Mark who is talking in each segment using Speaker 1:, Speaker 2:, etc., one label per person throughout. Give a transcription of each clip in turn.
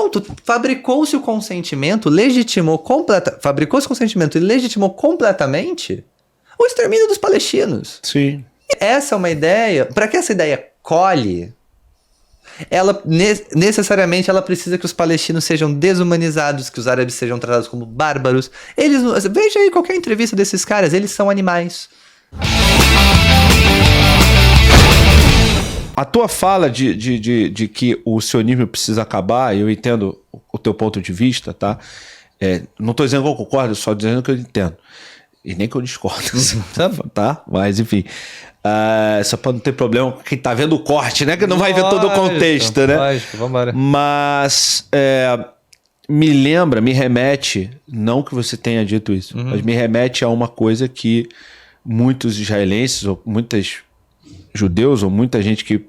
Speaker 1: pronto, fabricou-se o consentimento, fabricou-se o consentimento e legitimou completamente o extermínio dos palestinos.
Speaker 2: Sim.
Speaker 1: Essa é uma ideia, para que essa ideia colhe, ela necessariamente ela precisa que os palestinos sejam desumanizados, que os árabes sejam tratados como bárbaros. Veja aí qualquer entrevista desses caras, eles são animais.
Speaker 2: A tua fala de que o sionismo precisa acabar, eu entendo o teu ponto de vista, tá? Não estou dizendo que eu concordo, só dizendo que eu entendo. E nem que eu discordo, tá? Mas, enfim. Só para não ter problema com quem tá vendo o corte, né? Que não vai ver todo o contexto, né?
Speaker 1: Lógico, vambora.
Speaker 2: Mas me remete, não que você tenha dito isso, mas me remete a uma coisa que muitos israelenses, ou muitos judeus, ou muita gente que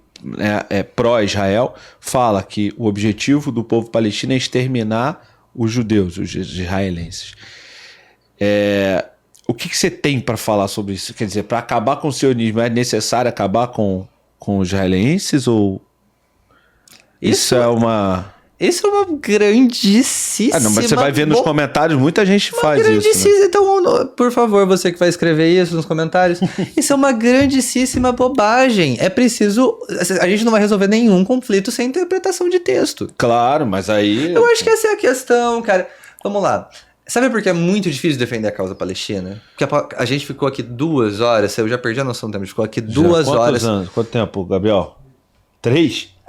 Speaker 2: é pró-Israel, fala que o objetivo do povo palestino é exterminar os judeus, os israelenses. O que você tem para falar sobre isso? Quer dizer, para acabar com o sionismo, é necessário acabar com os israelenses? Ou isso é uma...
Speaker 1: Isso é uma grandíssima...
Speaker 2: não, mas você vai ver nos comentários, muita gente faz isso. Né?
Speaker 1: Então, por favor, você que vai escrever isso nos comentários, isso é uma grandíssima bobagem. É preciso... A gente não vai resolver nenhum conflito sem interpretação de texto.
Speaker 2: Claro, mas aí...
Speaker 1: Eu acho que essa é a questão, cara. Vamos lá. Sabe por que é muito difícil defender a causa palestina? Porque a gente ficou aqui 2 horas, eu já perdi a noção do tempo, a gente ficou aqui 2 horas...
Speaker 2: Quanto tempo, Gabriel? 3?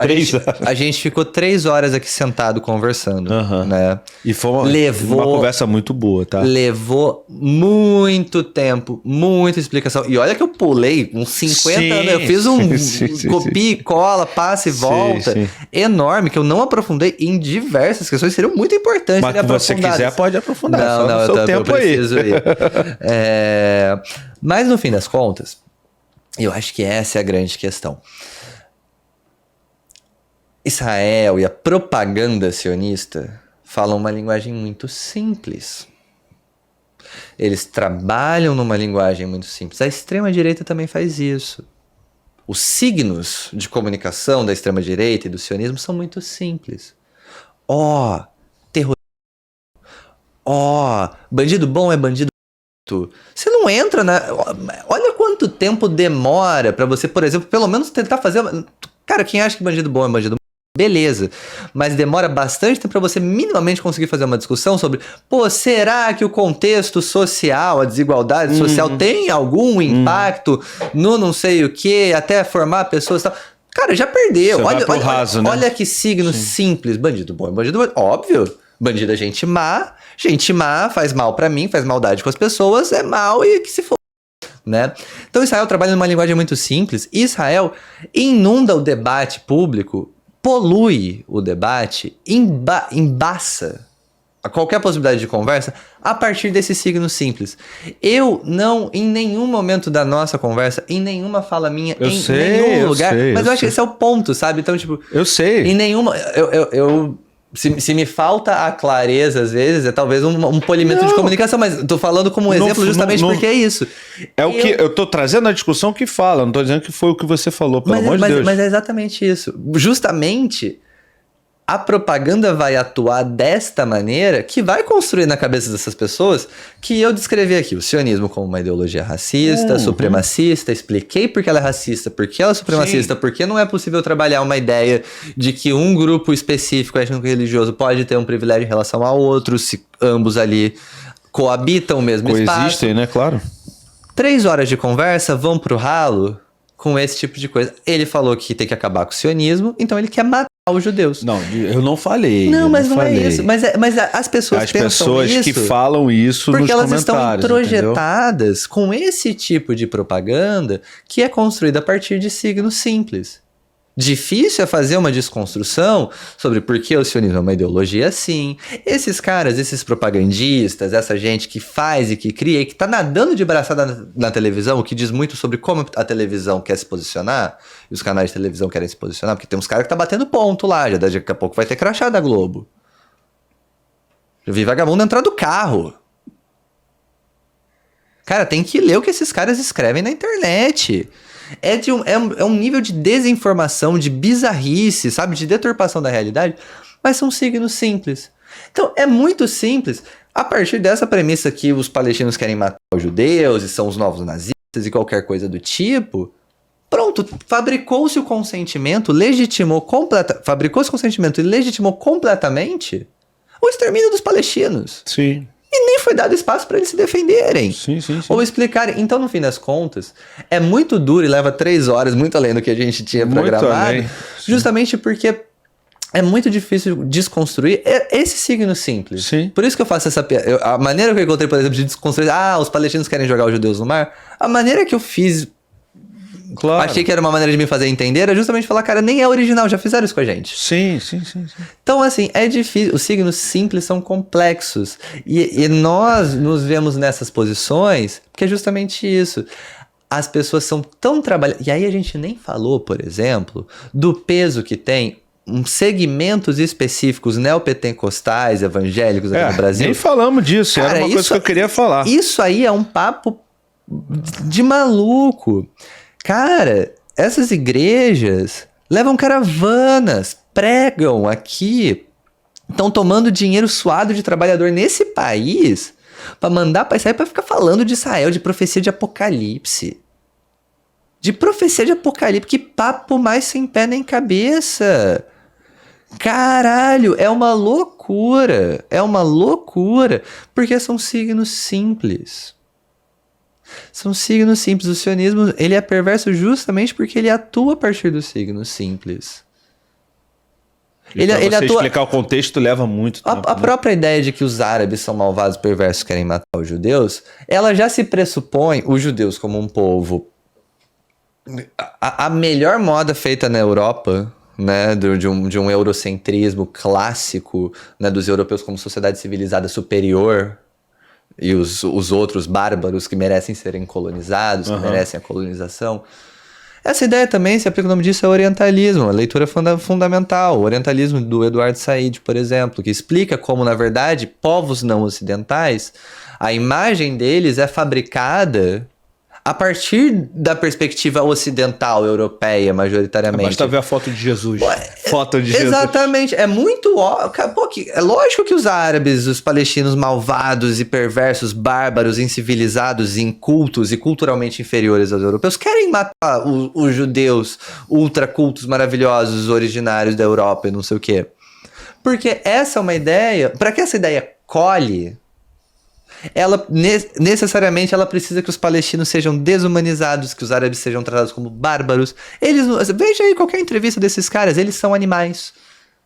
Speaker 1: A gente ficou 3 horas aqui sentado conversando, né?
Speaker 2: E foi uma conversa muito boa, tá?
Speaker 1: Levou muito tempo, muita explicação. E olha que eu pulei uns 50 anos. Eu fiz copia e cola, passa e volta. Enorme, que eu não aprofundei em diversas questões. Seriam muito importantes.
Speaker 2: Mas se você quiser, pode aprofundar.
Speaker 1: Não,
Speaker 2: seu tempo
Speaker 1: eu preciso ir. Mas no fim das contas, eu acho que essa é a grande questão. Israel e a propaganda sionista falam uma linguagem muito simples. Eles trabalham numa linguagem muito simples. A extrema-direita também faz isso. Os signos de comunicação da extrema-direita e do sionismo são muito simples. Terrorismo. Bandido bom é bandido. Você não entra na... Olha quanto tempo demora pra você, por exemplo, pelo menos tentar fazer... Cara, quem acha que bandido bom é bandido bom? Beleza, mas demora bastante tempo para você minimamente conseguir fazer uma discussão sobre, será que o contexto social, a desigualdade social tem algum impacto no não sei o que, até formar pessoas e tal? Cara, já perdeu. Olha que signo simples. Bandido bom é bandido bom. Óbvio, bandido é gente má faz mal para mim, faz maldade com as pessoas, é mal e que se for. Né? Então Israel trabalha numa linguagem muito simples. Israel inunda o debate público, polui o debate, embaça a qualquer possibilidade de conversa a partir desse signo simples. Eu não, em nenhum momento da nossa conversa, em nenhuma fala minha, nenhum lugar, mas eu acho que esse é o ponto, sabe? Então, tipo...
Speaker 2: Eu sei.
Speaker 1: Em nenhuma... Se me falta a clareza, às vezes, é talvez um polimento de comunicação, mas tô falando como um exemplo justamente porque é isso.
Speaker 2: O que eu tô trazendo a discussão que fala, não tô dizendo que foi o que você falou, pelo amor de Deus.
Speaker 1: Mas é exatamente isso. Justamente, a propaganda vai atuar desta maneira que vai construir na cabeça dessas pessoas que eu descrevi aqui. O sionismo como uma ideologia racista, supremacista, expliquei por que ela é racista, por que ela é supremacista, porque não é possível trabalhar uma ideia de que um grupo específico étnico-religioso pode ter um privilégio em relação a outros, se ambos ali coabitam o mesmo espaço.
Speaker 2: Coexistem, né? Claro.
Speaker 1: 3 horas de conversa vão pro ralo com esse tipo de coisa. Ele falou que tem que acabar com o sionismo, então ele quer matar os judeus.
Speaker 2: Não, eu não falei.
Speaker 1: Não, mas não é isso. Mas as pessoas pensam isso...
Speaker 2: As pessoas que falam isso nos comentários,
Speaker 1: porque elas estão introjetadas com esse tipo de propaganda que é construída a partir de signos simples. Difícil é fazer uma desconstrução sobre por que o sionismo é uma ideologia assim. Esses caras, esses propagandistas, essa gente que faz e que cria e que tá nadando de braçada na televisão, o que diz muito sobre como a televisão quer se posicionar, e os canais de televisão querem se posicionar, porque tem uns caras que tá batendo ponto lá, já daqui a pouco vai ter crachá da Globo. Eu vi vagabundo entrar do carro. Cara, tem que ler o que esses caras escrevem na internet. É um nível de desinformação, de bizarrice, sabe? De deturpação da realidade mas são signos simples. Então, é muito simples. A partir dessa premissa que os palestinos querem matar os judeus e são os novos nazistas e qualquer coisa do tipo, pronto, fabricou-se o consentimento, fabricou-se o consentimento e legitimou completamente o extermínio dos palestinos.
Speaker 2: Sim.
Speaker 1: E nem foi dado espaço para eles se defenderem.
Speaker 2: Sim.
Speaker 1: Ou explicarem. Então, no fim das contas, é muito duro e leva 3 horas, muito além do que a gente tinha programado. Justamente porque é muito difícil desconstruir esse signo simples.
Speaker 2: Sim.
Speaker 1: Por isso que eu faço essa piada. A maneira que eu encontrei, por exemplo, de desconstruir... os palestinos querem jogar os judeus no mar. A maneira que eu fiz...
Speaker 2: Claro.
Speaker 1: Achei que era uma maneira de me fazer entender, era justamente falar, cara, nem é original, já fizeram isso com a gente.
Speaker 2: Sim.
Speaker 1: Então, assim, é difícil. Os signos simples são complexos. E nós nos vemos nessas posições, porque é justamente isso. As pessoas são tão trabalhadas. E aí a gente nem falou, por exemplo, do peso que tem segmentos específicos neopentecostais, evangélicos aqui no Brasil.
Speaker 2: Nem falamos disso, cara, era uma coisa que eu queria falar.
Speaker 1: Isso aí é um papo de maluco. Cara, essas igrejas levam caravanas, pregam aqui, estão tomando dinheiro suado de trabalhador nesse país para mandar para Israel para ficar falando de Israel, de profecia de Apocalipse. De profecia de Apocalipse, que papo mais sem pé nem cabeça. Caralho, é uma loucura, porque são signos simples. São signos simples. O sionismo, ele é perverso justamente porque ele atua a partir dos signos simples.
Speaker 2: Ele atua... explicar o contexto leva muito tempo.
Speaker 1: A própria ideia de que os árabes são malvados, perversos, querem matar os judeus, ela já se pressupõe os judeus como um povo. A melhor moda feita na Europa, né, de um eurocentrismo clássico, né, dos europeus como sociedade civilizada superior, e os outros bárbaros que merecem serem colonizados, que merecem a colonização. Essa ideia também, se aplica o nome disso, é orientalismo, a leitura fundamental. O orientalismo do Eduardo Said, por exemplo, que explica como, na verdade, povos não ocidentais, a imagem deles é fabricada a partir da perspectiva ocidental, europeia, majoritariamente.
Speaker 2: Basta ver a foto de Jesus.
Speaker 1: Exatamente. É muito óbvio. É lógico que os árabes, os palestinos malvados e perversos, bárbaros, incivilizados, incultos e culturalmente inferiores aos europeus querem matar os judeus ultracultos, maravilhosos, originários da Europa e não sei o quê. Porque essa é uma ideia... Para que essa ideia colhe... ela necessariamente ela precisa que os palestinos sejam desumanizados, que os árabes sejam tratados como bárbaros. Veja aí qualquer entrevista desses caras, eles são animais.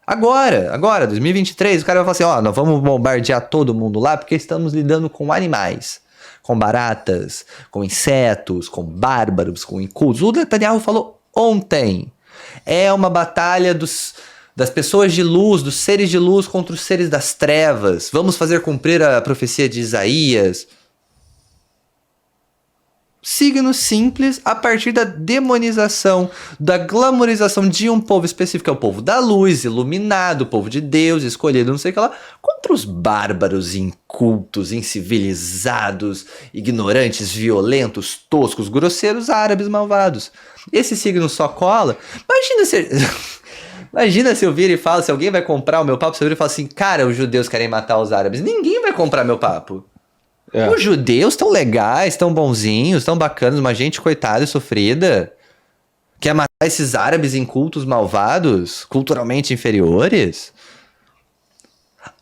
Speaker 1: Agora, 2023, o cara vai falar assim, nós vamos bombardear todo mundo lá porque estamos lidando com animais, com baratas, com insetos, com bárbaros, com incultos. O Netanyahu falou ontem, é uma batalha das pessoas de luz, dos seres de luz contra os seres das trevas. Vamos fazer cumprir a profecia de Isaías. Signo simples a partir da demonização, da glamorização de um povo específico, é o povo da luz, iluminado, o povo de Deus, escolhido, não sei o que lá, contra os bárbaros, incultos, incivilizados, ignorantes, violentos, toscos, grosseiros, árabes malvados. Esse signo só cola. Imagina se eu vir e falo, se alguém vai comprar o meu papo, se eu vir e falo assim, cara, os judeus querem matar os árabes. Ninguém vai comprar meu papo. Os judeus tão legais, tão bonzinhos, tão bacanas, uma gente coitada e sofrida. Quer matar esses árabes incultos, malvados, culturalmente inferiores?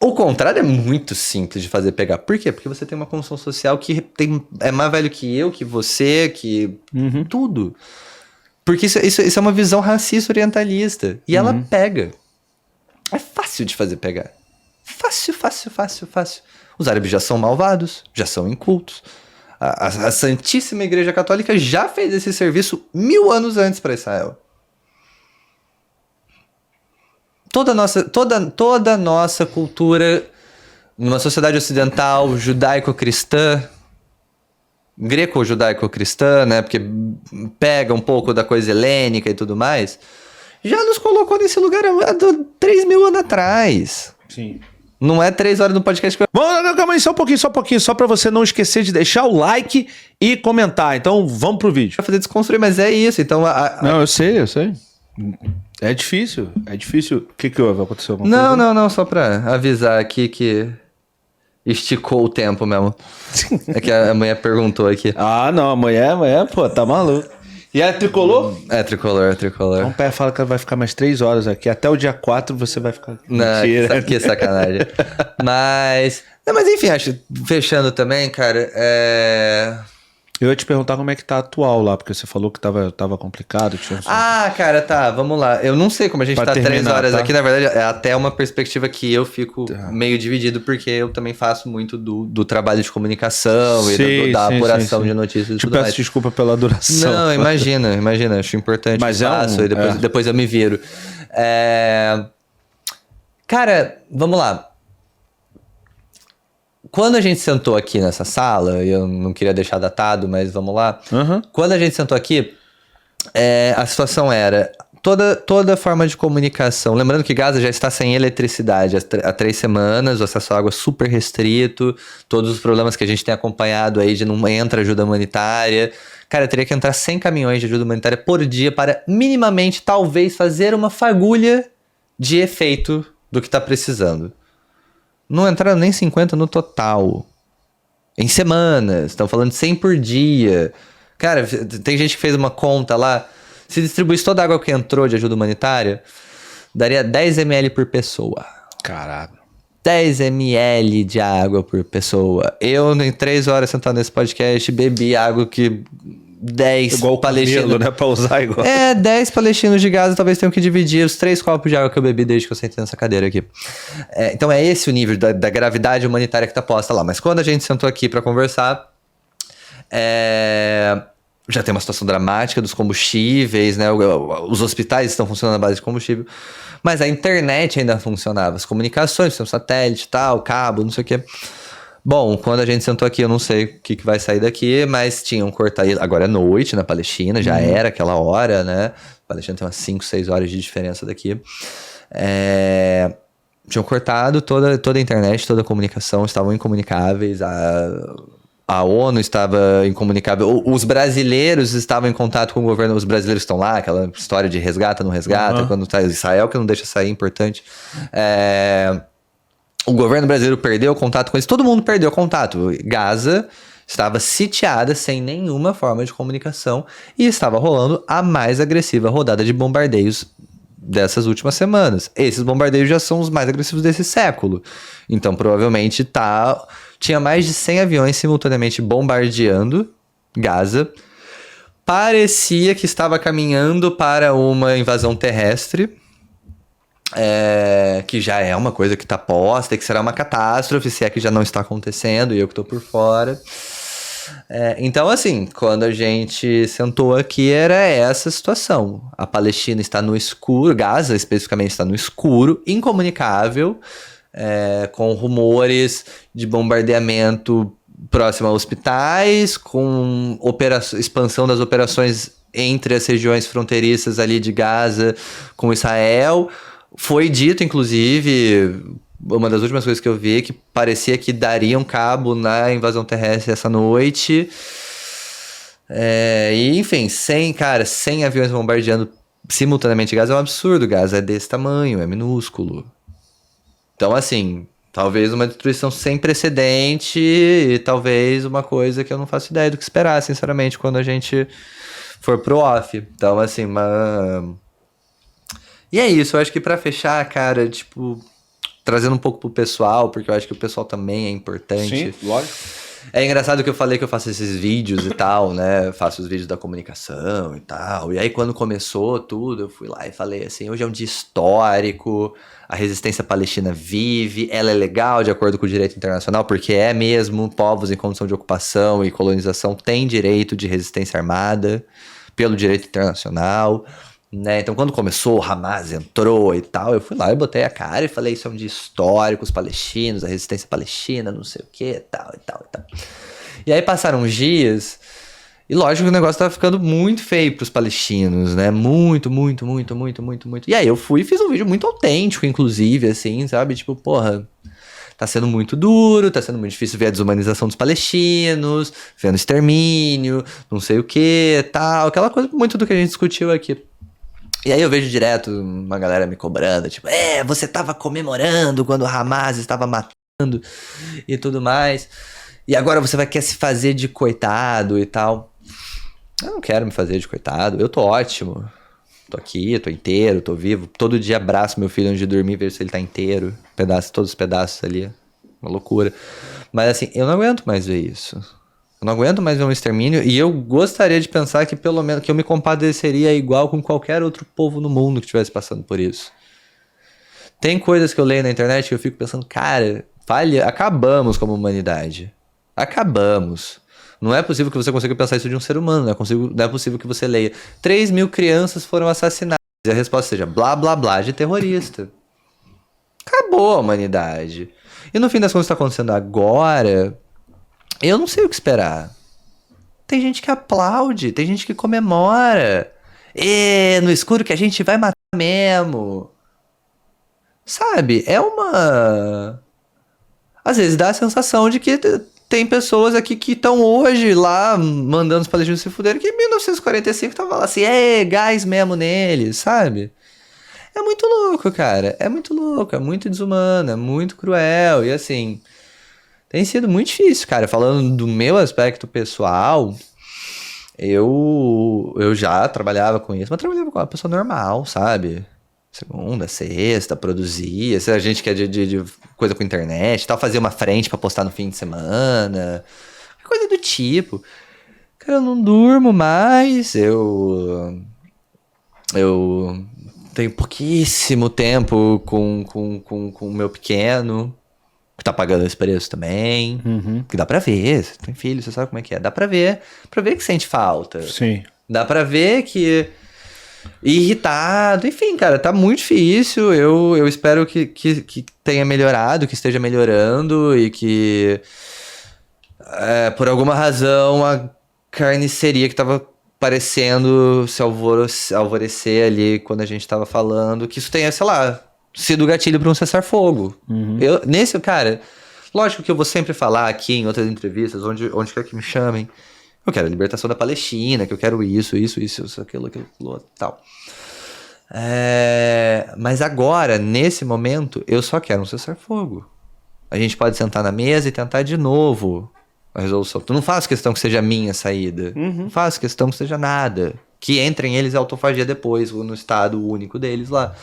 Speaker 1: O contrário é muito simples de fazer pegar. Por quê? Porque você tem uma construção social que é mais velho que eu, que você, que tudo. Porque isso é uma visão racista orientalista. E ela pega. É fácil de fazer pegar. Fácil. Os árabes já são malvados, já são incultos. A Santíssima Igreja Católica já fez esse serviço 1000 anos antes para Israel. Toda a nossa cultura, numa sociedade ocidental, judaico-cristã, greco-judaico-cristã, né? Porque pega um pouco da coisa helênica e tudo mais, já nos colocou nesse lugar há 3.000 anos atrás.
Speaker 2: Sim.
Speaker 1: Não é 3 horas no podcast que
Speaker 2: Calma aí, só um pouquinho, só pra você não esquecer de deixar o like e comentar. Então, vamos pro vídeo.
Speaker 1: vai fazer desconstruir, mas é isso. Então,
Speaker 2: Não, eu sei. É difícil. O que houve? Aconteceu alguma
Speaker 1: Não,
Speaker 2: coisa?
Speaker 1: não, só pra avisar aqui que esticou o tempo mesmo. É que a mulher perguntou aqui.
Speaker 2: Ah, não, amanhã, pô, tá maluco. E é tricolor?
Speaker 1: É tricolor.
Speaker 2: Então, pé fala que ela vai ficar mais 3 horas aqui. Até o dia 4 você vai ficar aqui.
Speaker 1: Não,
Speaker 2: Mentira.
Speaker 1: que sacanagem. Mas enfim, acho, fechando também, cara,
Speaker 2: Eu ia te perguntar como é que tá atual lá, porque você falou que tava complicado.
Speaker 1: cara, tá, vamos lá. Eu não sei como a gente
Speaker 2: Pra
Speaker 1: tá 3
Speaker 2: terminar,
Speaker 1: horas
Speaker 2: tá?
Speaker 1: aqui, na verdade, é até uma perspectiva que eu fico meio dividido, porque eu também faço muito do trabalho de comunicação e da apuração de notícias e
Speaker 2: Te
Speaker 1: tudo
Speaker 2: peço
Speaker 1: mais.
Speaker 2: desculpa pela duração.
Speaker 1: Não, imagina, acho importante.
Speaker 2: Mas
Speaker 1: que faço, e depois eu me viro. Cara, vamos lá. Quando a gente sentou aqui nessa sala, e eu não queria deixar datado, mas vamos lá.
Speaker 2: Uhum.
Speaker 1: Quando a gente sentou aqui, a situação era toda forma de comunicação. Lembrando que Gaza já está sem eletricidade há 3 semanas, o acesso à água super restrito, todos os problemas que a gente tem acompanhado aí de não entra ajuda humanitária. Cara, teria que entrar 100 caminhões de ajuda humanitária por dia para minimamente, talvez, fazer uma fagulha de efeito do que está precisando. Não entraram nem 50 no total. Em semanas. Estão falando de 100 por dia. Cara, tem gente que fez uma conta lá. Se distribuísse toda a água que entrou de ajuda humanitária, daria 10 ml por pessoa.
Speaker 2: Caralho.
Speaker 1: 10 ml de água por pessoa. Eu, em 3 horas sentado nesse podcast, bebi água que 10
Speaker 2: igual palestinos,
Speaker 1: palestinos...
Speaker 2: né? Pra usar igual.
Speaker 1: 10 palestinos de Gaza talvez tenham que dividir os 3 copos de água que eu bebi desde que eu sentei nessa cadeira aqui. Então é esse o nível da gravidade humanitária que tá posta lá. Mas quando a gente sentou aqui pra conversar, já tem uma situação dramática dos combustíveis, né? Os hospitais estão funcionando à base de combustível. Mas a internet ainda funcionava. As comunicações, tem um satélite e tal, cabo, não sei o quê. Bom, quando a gente sentou aqui, eu não sei o que vai sair daqui, mas tinham cortado. Agora é noite na Palestina, já era aquela hora, né? A Palestina tem umas 5, 6 horas de diferença daqui. Tinham cortado toda a internet, toda a comunicação, estavam incomunicáveis. A ONU estava incomunicável. Os brasileiros estavam em contato com o governo. Os brasileiros estão lá, aquela história de resgata, não resgata. Quando tá Israel, que não deixa sair, importante. O governo brasileiro perdeu contato com eles. Todo mundo perdeu contato. Gaza estava sitiada sem nenhuma forma de comunicação e estava rolando a mais agressiva rodada de bombardeios dessas últimas semanas. Esses bombardeios já são os mais agressivos desse século. Então, provavelmente, tinha mais de 100 aviões simultaneamente bombardeando Gaza. Parecia que estava caminhando para uma invasão terrestre. Que já é uma coisa que tá posta e que será uma catástrofe, se é que já não está acontecendo e eu que tô por fora. Então, assim, quando a gente sentou aqui, era essa situação. A Palestina está no escuro, Gaza especificamente está no escuro, incomunicável, com rumores de bombardeamento próximo a hospitais, com expansão das operações entre as regiões fronteiriças ali de Gaza com Israel. Foi dito, inclusive, uma das últimas coisas que eu vi, que parecia que dariam cabo na invasão terrestre essa noite. E, enfim, 100 aviões bombardeando simultaneamente Gaza é um absurdo. Gaza é desse tamanho, é minúsculo. Então, assim, talvez uma destruição sem precedente e talvez uma coisa que eu não faço ideia do que esperar, sinceramente, quando a gente for pro off. Então, assim, E é isso, eu acho que pra fechar, cara, tipo, trazendo um pouco pro pessoal, porque eu acho que o pessoal também é importante.
Speaker 2: Sim, lógico.
Speaker 1: É engraçado que eu falei que eu faço esses vídeos e tal, né? Faço os vídeos da comunicação e tal. E aí, quando começou tudo, eu fui lá e falei assim: hoje é um dia histórico, a resistência palestina vive, ela é legal de acordo com o direito internacional, porque é mesmo, povos em condição de ocupação e colonização têm direito de resistência armada pelo direito internacional. Né? Então, quando começou, o Hamas entrou e tal, eu fui lá e botei a cara e falei: isso é um dia histórico, os palestinos, a resistência palestina, não sei o que, tal. E aí passaram uns dias, e lógico que o negócio tava ficando muito feio pros palestinos, né? Muito. E aí eu fui e fiz um vídeo muito autêntico, inclusive, assim, sabe? Tipo, porra, tá sendo muito duro, tá sendo muito difícil ver a desumanização dos palestinos, vendo extermínio, não sei o que, tal, aquela coisa, muito do que a gente discutiu aqui. E aí eu vejo direto uma galera me cobrando, tipo, você tava comemorando quando o Hamas estava matando e tudo mais. E agora você quer se fazer de coitado e tal. Eu não quero me fazer de coitado, eu tô ótimo. Tô aqui, tô inteiro, tô vivo. Todo dia abraço meu filho antes de dormir, vejo se ele tá inteiro. Todos os pedaços ali. Uma loucura. Mas assim, eu não aguento mais ver isso. Eu não aguento mais ver um extermínio. E eu gostaria de pensar que pelo menos que eu me compadeceria igual com qualquer outro povo no mundo que estivesse passando por isso. Tem coisas que eu leio na internet que eu fico pensando, cara, acabamos como humanidade. Acabamos. Não é possível que você consiga pensar isso de um ser humano. Não é possível que você leia 3.000 crianças foram assassinadas. E a resposta seja blá blá blá de terrorista. Acabou a humanidade. E no fim das contas está acontecendo agora. Eu não sei o que esperar. Tem gente que aplaude, tem gente que comemora. No escuro que a gente vai matar mesmo. Sabe? Às vezes dá a sensação de que tem pessoas aqui que estão hoje lá mandando os palestinos se fuderem, que em 1945 tava lá assim, gás mesmo neles, sabe? É muito louco, cara. É muito louco, é muito desumano, é muito cruel. E assim, tem sido muito difícil, cara. Falando do meu aspecto pessoal, eu já trabalhava com isso, mas trabalhava com uma pessoa normal, sabe? Segunda, sexta, produzia. Se a gente quer de coisa com internet, tal, fazia uma frente pra postar no fim de semana. Coisa do tipo. Cara, eu não durmo mais. Eu tenho pouquíssimo tempo com o meu pequeno, que tá pagando esse preço também. Que dá pra ver. Você tem filho, você sabe como é que é. Dá pra ver que sente falta.
Speaker 2: Sim.
Speaker 1: Dá pra ver que... irritado, enfim, cara, tá muito difícil. Eu espero que tenha melhorado, que esteja melhorando e que por alguma razão a carniceria que tava parecendo se alvorecer ali quando a gente tava falando, que isso tenha, sei lá, sido gatilho pra um cessar-fogo. Cara, lógico que eu vou sempre falar aqui em outras entrevistas, onde quer que me chamem, eu quero a libertação da Palestina, que eu quero isso, aquilo, tal. Mas agora, nesse momento, eu só quero um cessar-fogo. A gente pode sentar na mesa e tentar de novo a resolução. Eu não faço questão que seja a minha saída. Não faço questão que seja nada. Que entrem eles em autofagia depois, no estado único deles lá.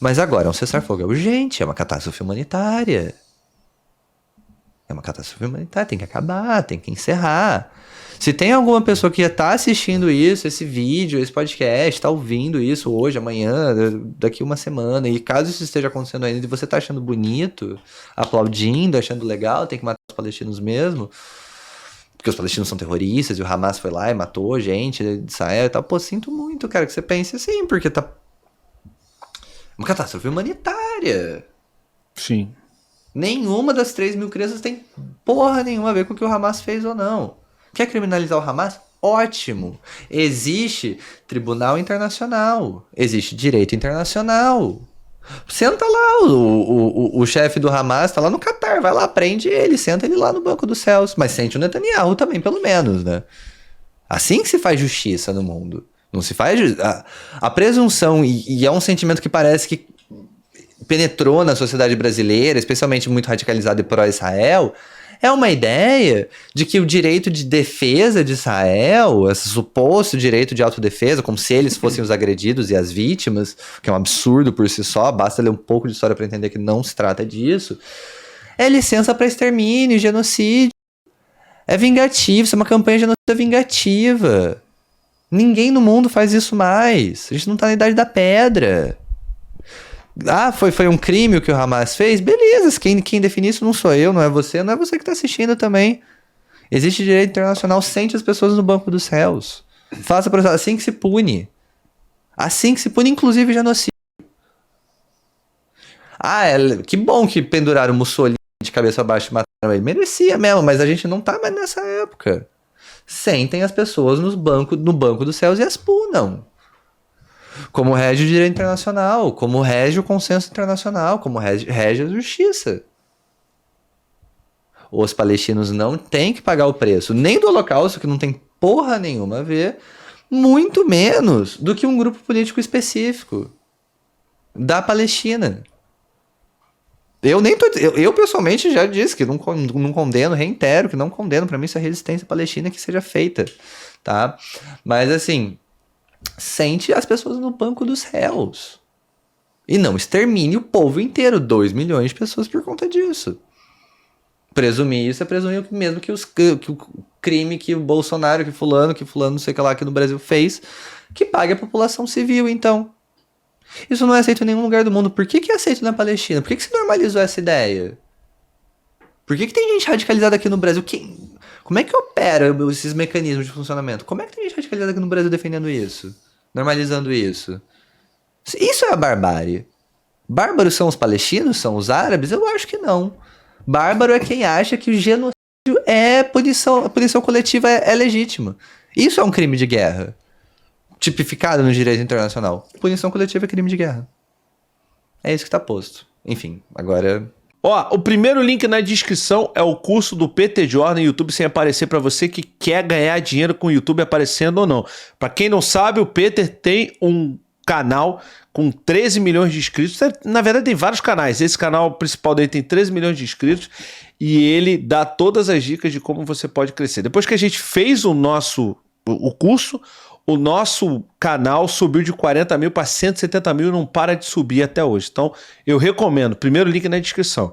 Speaker 1: Mas agora, um cessar-fogo é urgente, é uma catástrofe humanitária. Tem que acabar, tem que encerrar. Se tem alguma pessoa que já tá assistindo isso, esse vídeo, esse podcast, tá ouvindo isso hoje, amanhã, daqui uma semana, e caso isso esteja acontecendo ainda e você tá achando bonito, aplaudindo, achando legal, tem que matar os palestinos mesmo, porque os palestinos são terroristas e o Hamas foi lá e matou gente de Israel e tal, pô, sinto muito, cara, que você pense assim, porque tá uma catástrofe humanitária.
Speaker 2: Sim.
Speaker 1: Nenhuma das 3.000 crianças tem porra nenhuma a ver com o que o Hamas fez ou não. Quer criminalizar o Hamas? Ótimo. Existe tribunal internacional. Existe direito internacional. Senta lá, o chefe do Hamas tá lá no Catar. Vai lá, prende ele, senta ele lá no banco dos céus. Mas sente o Netanyahu também, pelo menos, né? Assim que se faz justiça no mundo. Não se faz... A presunção, e é um sentimento que parece que penetrou na sociedade brasileira, especialmente muito radicalizado e pró-Israel, é uma ideia de que o direito de defesa de Israel, esse suposto direito de autodefesa, como se eles fossem os agredidos e as vítimas, que é um absurdo por si só, basta ler um pouco de história para entender que não se trata disso, é licença para extermínio, genocídio. É vingativo, isso é uma campanha de genocídio vingativa. Ninguém no mundo faz isso mais. A gente não tá na idade da pedra. Foi um crime o que o Hamas fez? Beleza, quem define isso não sou eu, não é você que tá assistindo também. Existe direito internacional, sente as pessoas no banco dos réus. Faça processo, assim que se pune. Assim que se pune, inclusive genocídio. Que bom que penduraram o Mussolini de cabeça abaixo e mataram ele. Merecia mesmo, mas a gente não tá mais nessa época. Sentem as pessoas no banco dos céus e as punam. Como rege o direito internacional, como rege o consenso internacional, como rege a justiça. Os palestinos não têm que pagar o preço, nem do Holocausto, que não tem porra nenhuma a ver, muito menos do que um grupo político específico da Palestina. Eu pessoalmente já disse que não condeno, reitero que não condeno. Para mim isso é resistência palestina que seja feita, tá? Mas assim, sente as pessoas no banco dos réus e não extermine o povo inteiro, 2 milhões de pessoas por conta disso. Presumir isso é presumir mesmo que o crime que o Bolsonaro, que fulano, não sei o que lá, aqui no Brasil fez, que pague a população civil, então. Isso não é aceito em nenhum lugar do mundo. Por que é aceito na Palestina? Por que se normalizou essa ideia? Por que tem gente radicalizada aqui no Brasil? Como é que opera esses mecanismos de funcionamento? Como é que tem gente radicalizada aqui no Brasil defendendo isso? Normalizando isso? Isso é a barbárie. Bárbaros são os palestinos? São os árabes? Eu acho que não. Bárbaro é quem acha que o genocídio é punição, a punição coletiva é legítima. Isso é um crime de guerra. Tipificado no direito internacional. Punição coletiva é crime de guerra. É isso que tá posto. Enfim, agora...
Speaker 2: Ó, o primeiro link na descrição é o curso do PTJ no YouTube sem aparecer para você que quer ganhar dinheiro com o YouTube aparecendo ou não. Para quem não sabe, o Peter tem um canal com 13 milhões de inscritos. Na verdade, tem vários canais. Esse canal principal dele tem 13 milhões de inscritos e ele dá todas as dicas de como você pode crescer. Depois que a gente fez o curso, o nosso canal subiu de 40 mil para 170 mil e não para de subir até hoje. Então, eu recomendo. Primeiro link na descrição.